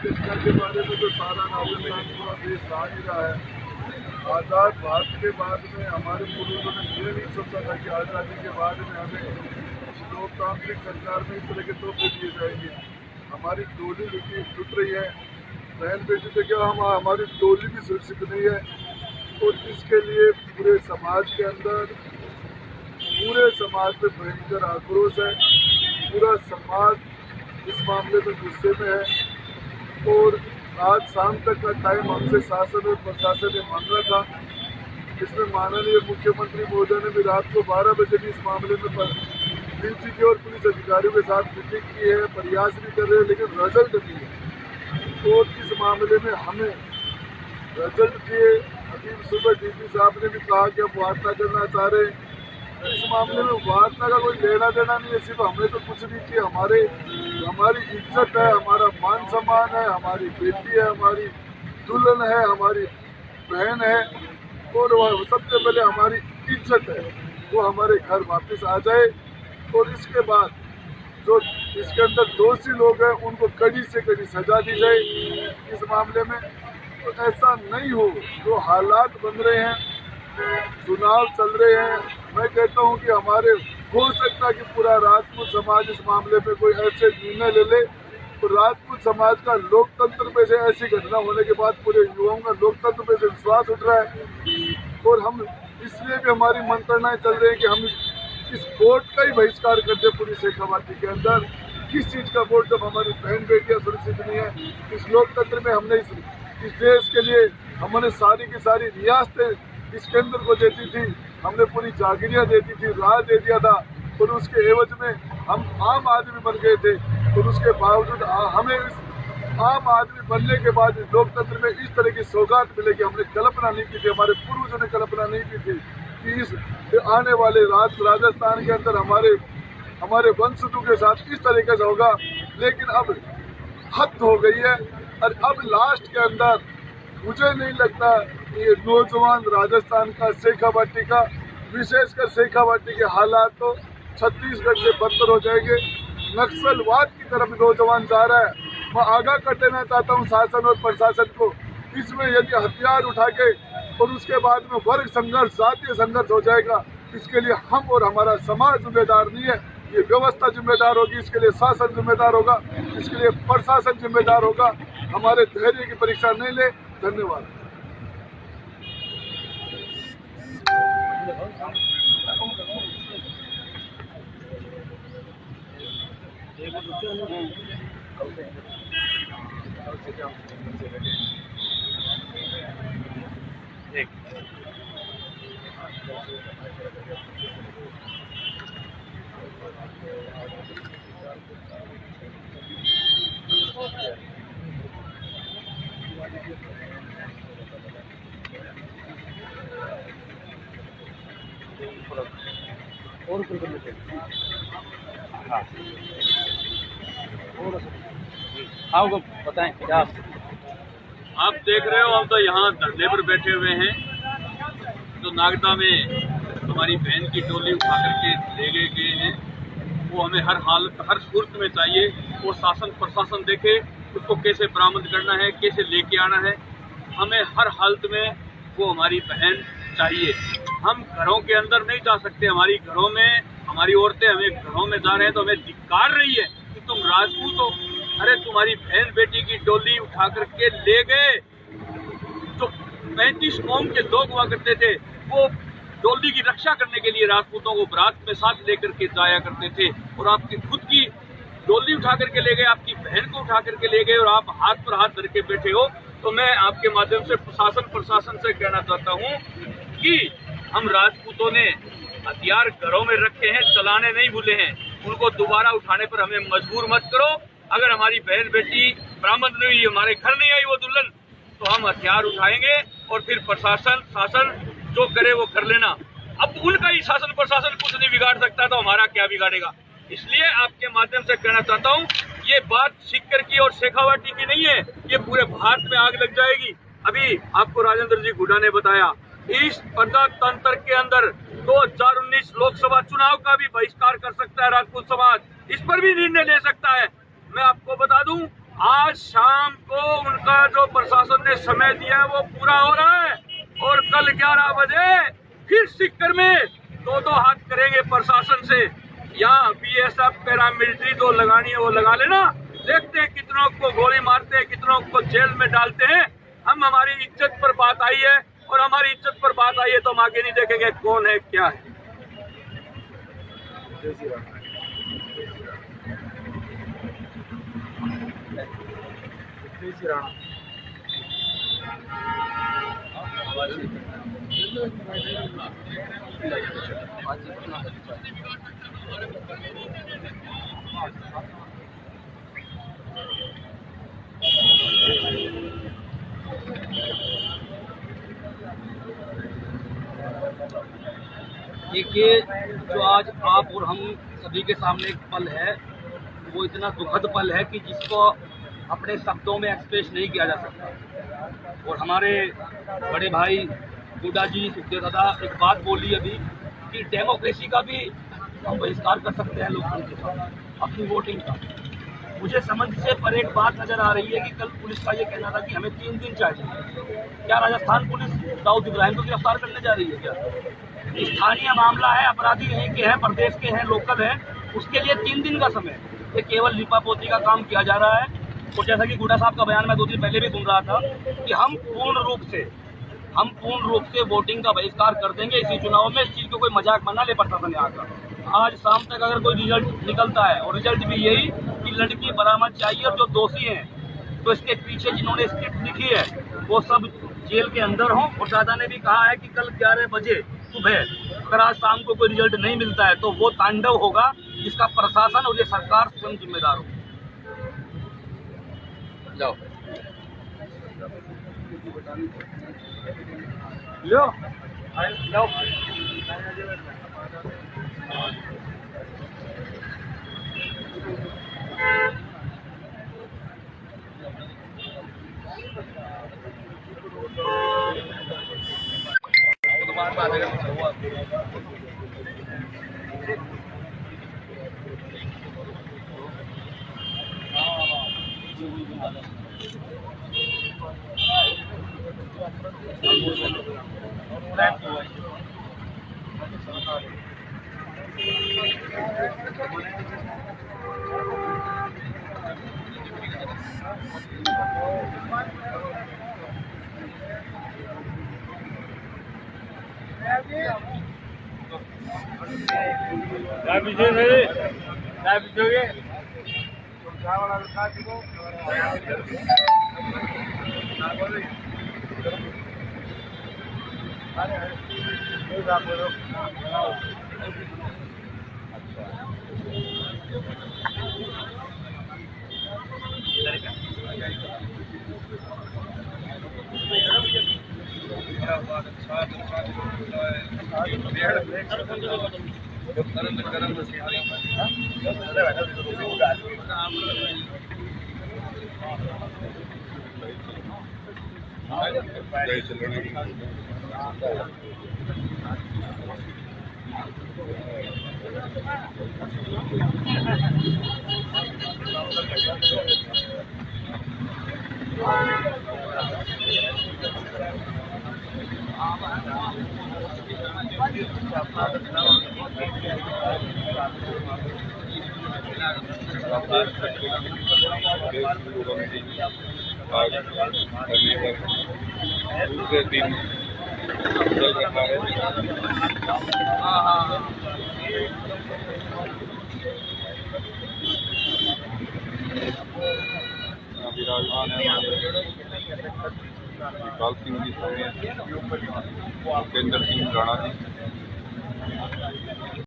घटना के बारे में तो सारा राजस्थान पूरा देश जान ही रहा है। आज़ाद भारत के बाद में हमारे पूर्वजों ने ये नहीं सोचा था कि आज़ादी के बाद में हमें लोकतांत्रिक सरकार में इस तरह के तोहफे दिए जाएंगे। हमारी डोली टूट रही है, बहन बेटी से क्या हमारी डोली भी सुरक्षित नहीं है। और इसके लिए पूरे समाज के अंदर, पूरे समाज में भयंकर आक्रोश है। पूरा समाज इस मामले में गुस्से में है और आज शाम तक का टाइम हमसे शासन और प्रशासन ने मांगा था। इसमें माननीय मुख्यमंत्री महोदय ने भी रात को 12 बजे भी इस मामले में डीजीपी और पुलिस अधिकारियों के साथ मीटिंग की है, प्रयास भी कर रहे हैं, लेकिन रिजल्ट नहीं है। तो इस मामले में हमें रिजल्ट दिए। अभी सुबह डीजी साहब ने भी कहा कि हम वार्ता करना चाह रहे हैं। इस मामले में वार्ता का कोई लेना देना नहीं है, सिर्फ हमें तो कुछ नहीं चाहिए। हमारी इज्जत है, हमारा मान सम्मान है, हमारी बेटी है, हमारी दुल्हन है, हमारी बहन है और सबसे पहले हमारी इज्जत है, वो हमारे घर वापस आ जाए। और इसके बाद जो इसके अंदर दोषी लोग हैं उनको कड़ी से कड़ी सजा दी जाए इस मामले में। तो ऐसा नहीं हो, जो हालात बन रहे हैं, चुनाव चल रहे हैं, मैं कहता हूं कि हमारे हो सकता है कि पूरा राजपूत समाज इस मामले में कोई ऐसे निर्णय ले ले। तो राजपूत समाज का लोकतंत्र पे से ऐसी घटना होने के बाद पूरे युवाओं का लोकतंत्र पे से विश्वास उठ रहा है। और हम इसलिए भी हमारी मंत्रणाएं चल रही है कि हम इस वोट का ही बहिष्कार करते पूरी शेखावाटी के अंदर। किस चीज़ का वोट, जब हमारी बहन बेटियां सुरक्षित नहीं है। इस लोकतंत्र में हमने इस देश के लिए हमने सारी की सारी रियासतें इस केंद्र को देती थी, हमने पूरी जागीरियां देती थी, राज दे दिया था और उसके एवज में हम आम आदमी बन गए थे। और उसके बावजूद हमें इस आम आदमी बनने के बाद लोकतंत्र में इस तरह की सौगात मिलेगी, हमने कल्पना नहीं की थी, हमारे पूर्वजों ने कल्पना नहीं की थी कि इस आने वाले राजस्थान के अंदर हमारे वंशजों के साथ इस तरीके से होगा। लेकिन अब हद हो गई है। और अब लास्ट के अंदर मुझे नहीं लगता ये नौजवान राजस्थान का, शेखावाटी का, विशेषकर शेखावाटी के हालात तो छत्तीसगढ़ से बदतर हो जाएंगे। नक्सलवाद की तरफ नौजवान जा रहा है। मैं आगाह कर देना चाहता हूँ शासन और प्रशासन को, इसमें यदि हथियार उठा के और उसके बाद में वर्ग संघर्ष, जातीय संघर्ष हो जाएगा, इसके लिए हम और हमारा समाज जिम्मेदार नहीं है। ये व्यवस्था जिम्मेदार होगी, इसके लिए शासन जिम्मेदार होगा, इसके लिए प्रशासन जिम्मेदार होगा। हमारे धैर्य की परीक्षा नहीं ले। धन्यवाद। हाँ बताएं क्या आप देख रहे हो। हम तो यहाँ धरने पर बैठे हुए हैं। तो नागदा में हमारी बहन की टोली उठा करके ले गए हैं, वो हमें हर हालत, हर सूरत में चाहिए। और शासन प्रशासन देखे उसको कैसे बरामद करना है, कैसे लेके आना है। हमें हर हालत में वो हमारी बहन चाहिए। हम घरों के अंदर नहीं जा सकते। हमारी घरों में हमारी औरतें हमें घरों में जा रहे हैं तो हमें धिक्कार रही है कि तुम राजपूत हो। अरे तुम्हारी बहन बेटी की डोली उठा करके ले गए। जो 35 कौम के लोग हुआ करते थे, वो डोली की रक्षा करने के लिए राजपूतों को बारात में साथ लेकर के जाया करते थे। और आपकी खुद की डोली उठा करके ले गए, आपकी बहन को उठा करके ले गए और आप हाथ पर हाथ धर के बैठे हो। तो मैं आपके माध्यम से प्रशासन से कहना चाहता हूँ कि हम राजपूतों ने हथियार घरों में रखे हैं, चलाने नहीं भूले हैं। उनको दोबारा उठाने पर हमें मजबूर मत करो। अगर हमारी बहन बेटी बरामद नहीं हुई, हमारे घर नहीं आई वो दुल्हन, तो हम हथियार उठाएंगे और फिर प्रशासन शासन जो करे वो कर लेना। अब उनका ही शासन प्रशासन कुछ नहीं बिगाड़ सकता तो हमारा क्या बिगाड़ेगा। इसलिए आपके माध्यम से कहना चाहता हूँ, ये बात सीकर की और शेखावाटी की नहीं है, ये पूरे भारत में आग लग जाएगी। अभी आपको राजेंद्र जी हुड्डा ने बताया, इस प्रजातंत्र के अंदर 2019 लोकसभा चुनाव का भी बहिष्कार कर सकता है राजपूत समाज, इस पर भी निर्णय ले सकता है। मैं आपको बता दूं आज शाम को उनका जो प्रशासन ने समय दिया है वो पूरा हो रहा है और कल 11 बजे फिर सीकर में दो हाथ करेंगे प्रशासन से। या बीएसएफ पैरामिलिट्री जो लगानी है वो लगा लेना। देखते हैं कितनों को गोली मारते हैं, कितनों को जेल में डालते हैं। हमारी इज्जत पर बात आई है और हमारी इज्जत पर बात आई है तो हम आगे नहीं देखेंगे कौन है क्या है। देखिए, जो आज आप और हम सभी के सामने एक पल है, वो इतना दुखद पल है कि जिसको अपने शब्दों में एक्सप्रेस नहीं किया जा सकता। और हमारे बड़े भाई गुड्डा जी, सुखदेव दादा एक बात बोली अभी कि डेमोक्रेसी का भी हम बहिष्कार कर सकते हैं लोकतंत्र का, अपनी वोटिंग का। मुझे समझ से पर एक बात नजर आ रही है कि कल पुलिस का ये कहना था कि हमें 3 दिन चाहिए। क्या राजस्थान पुलिस दाऊद इब्राहिम को गिरफ्तार करने जा रही है क्या? स्थानीय मामला है, अपराधी यहीं के हैं, प्रदेश के हैं, लोकल हैं, उसके लिए 3 दिन का समय। ये केवल लिपापोती का काम किया जा रहा है। और जैसा कि गुड्डा साहब का बयान मैं 2 दिन पहले भी सुन रहा था कि हम पूर्ण रूप से वोटिंग का बहिष्कार कर देंगे इसी चुनाव में। इस चीज को कोई मजाक बना ले प्रशासन यहाँ का। आज शाम तक अगर कोई रिजल्ट निकलता है और रिजल्ट भी यही कि लड़की बरामद चाहिए और जो दोषी हैं तो इसके पीछे जिन्होंने स्क्रिप्ट लिखी है वो सब जेल के अंदर हों। और दादा ने भी कहा है कि कल 11 बजे सुबह अगर आज शाम को कोई रिजल्ट नहीं मिलता है तो वो तांडव होगा जिसका प्रशासन और ये सरकार स्वयं जिम्मेदार हो। जाओ लो दूसरे दिन चल रहा है। विराजमान है विकाल सिंह जी, भूपेंद्र सिंह राणा जी।